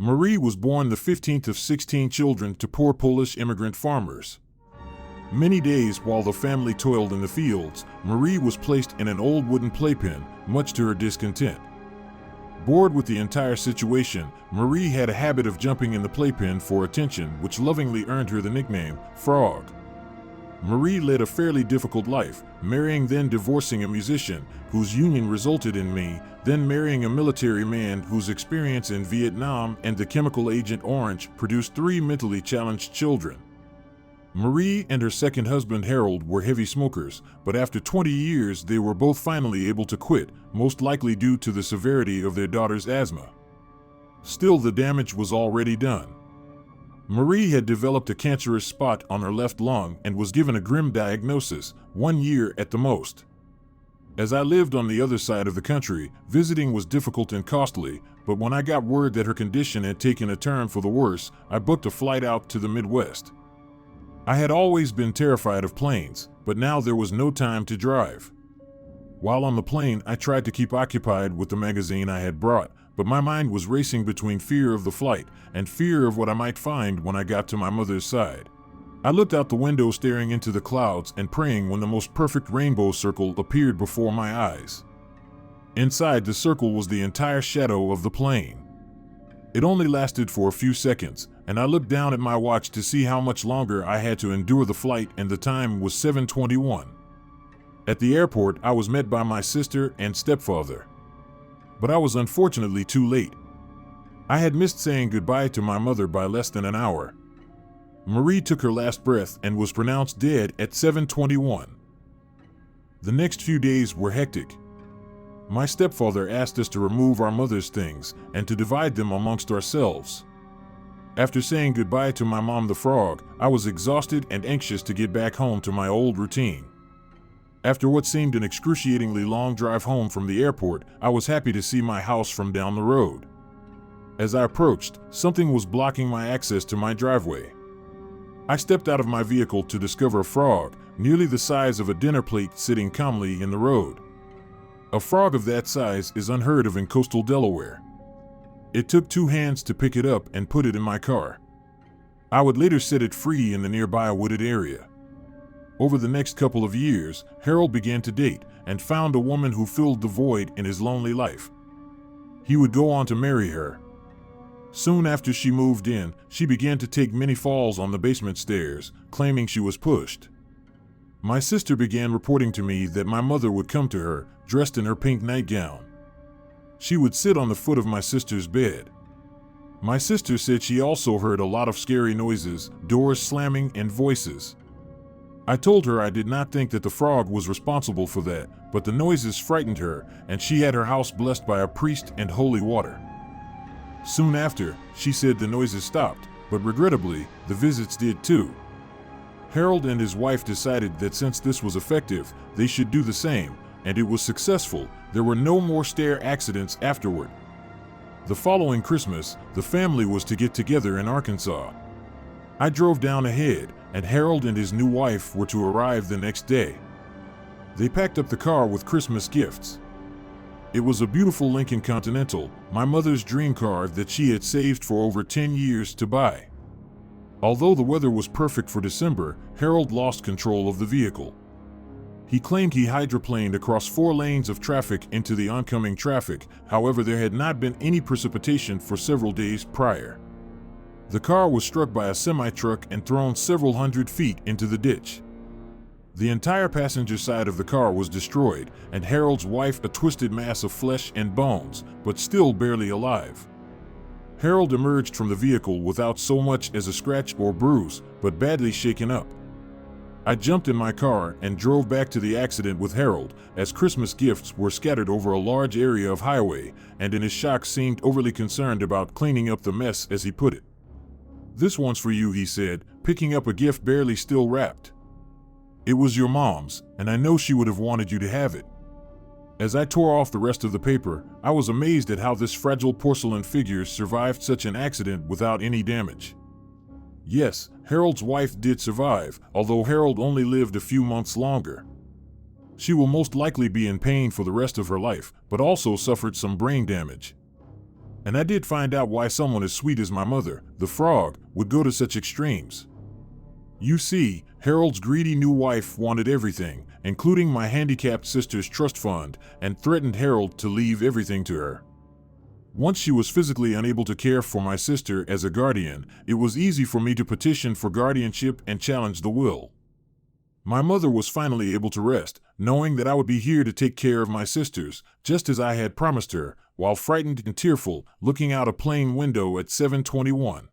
Marie was born the 15th of 16 children to poor Polish immigrant farmers. Many days while the family toiled in the fields, Marie was placed in an old wooden playpen, much to her discontent. Bored with the entire situation, Marie had a habit of jumping in the playpen for attention, which lovingly earned her the nickname Frog. Marie led a fairly difficult life, marrying then divorcing a musician, whose union resulted in me, then marrying a military man whose experience in Vietnam and the chemical agent Orange produced 3 mentally challenged children. Marie and her second husband Harold were heavy smokers, but after 20 years they were both finally able to quit, most likely due to the severity of their daughter's asthma. Still, the damage was already done. Marie had developed a cancerous spot on her left lung and was given a grim diagnosis, 1 year at the most. As I lived on the other side of the country, visiting was difficult and costly, but when I got word that her condition had taken a turn for the worse, I booked a flight out to the Midwest. I had always been terrified of planes, but now there was no time to drive. While on the plane, I tried to keep occupied with the magazine I had brought, but my mind was racing between fear of the flight and fear of what I might find when I got to my mother's side. I looked out the window staring into the clouds and praying when the most perfect rainbow circle appeared before my eyes. Inside the circle was the entire shadow of the plane. It only lasted for a few seconds, and I looked down at my watch to see how much longer I had to endure the flight, and the time was 7:21. At the airport, I was met by my sister and stepfather. But I was unfortunately too late. I had missed saying goodbye to my mother by less than an hour. Marie took her last breath and was pronounced dead at 7:21. The next few days were hectic. My stepfather asked us to remove our mother's things and to divide them amongst ourselves. After saying goodbye to my mom the frog, I was exhausted and anxious to get back home to my old routine. After what seemed an excruciatingly long drive home from the airport, I was happy to see my house from down the road. As I approached, something was blocking my access to my driveway. I stepped out of my vehicle to discover a frog, nearly the size of a dinner plate, sitting calmly in the road. A frog of that size is unheard of in coastal Delaware. It took 2 hands to pick it up and put it in my car. I would later set it free in the nearby wooded area. Over the next couple of years, Harold began to date and found a woman who filled the void in his lonely life. He would go on to marry her. Soon after she moved in, she began to take many falls on the basement stairs, claiming she was pushed. My sister began reporting to me that my mother would come to her, dressed in her pink nightgown. She would sit on the foot of my sister's bed. My sister said she also heard a lot of scary noises, doors slamming, and voices. I told her I did not think that the frog was responsible for that, but the noises frightened her, and she had her house blessed by a priest and holy water. Soon after, she said the noises stopped, but regrettably, the visits did too. Harold and his wife decided that since this was effective, they should do the same, and it was successful. There were no more stair accidents afterward. The following Christmas, the family was to get together in Arkansas. I drove down ahead, and Harold and his new wife were to arrive the next day. They packed up the car with Christmas gifts. It was a beautiful Lincoln Continental, my mother's dream car that she had saved for over 10 years to buy. Although the weather was perfect for December, Harold lost control of the vehicle. He claimed he hydroplaned across 4 lanes of traffic into the oncoming traffic. However, there had not been any precipitation for several days prior. The car was struck by a semi-truck and thrown several hundred feet into the ditch. The entire passenger side of the car was destroyed, and Harold's wife a twisted mass of flesh and bones, but still barely alive. Harold emerged from the vehicle without so much as a scratch or bruise, but badly shaken up. I jumped in my car and drove back to the accident with Harold, as Christmas gifts were scattered over a large area of highway, and in his shock seemed overly concerned about cleaning up the mess, as he put it. "This one's for you," he said, picking up a gift barely still wrapped. "It was your mom's, and I know she would have wanted you to have it." As I tore off the rest of the paper, I was amazed at how this fragile porcelain figure survived such an accident without any damage. Yes, Harold's wife did survive, although Harold only lived a few months longer. She will most likely be in pain for the rest of her life, but also suffered some brain damage. And I did find out why someone as sweet as my mother, the frog, would go to such extremes. You see, Harold's greedy new wife wanted everything, including my handicapped sister's trust fund, and threatened Harold to leave everything to her. Once she was physically unable to care for my sister as a guardian, it was easy for me to petition for guardianship and challenge the will. My mother was finally able to rest, knowing that I would be here to take care of my sisters, just as I had promised her, while frightened and tearful, looking out a plane window at 7:21.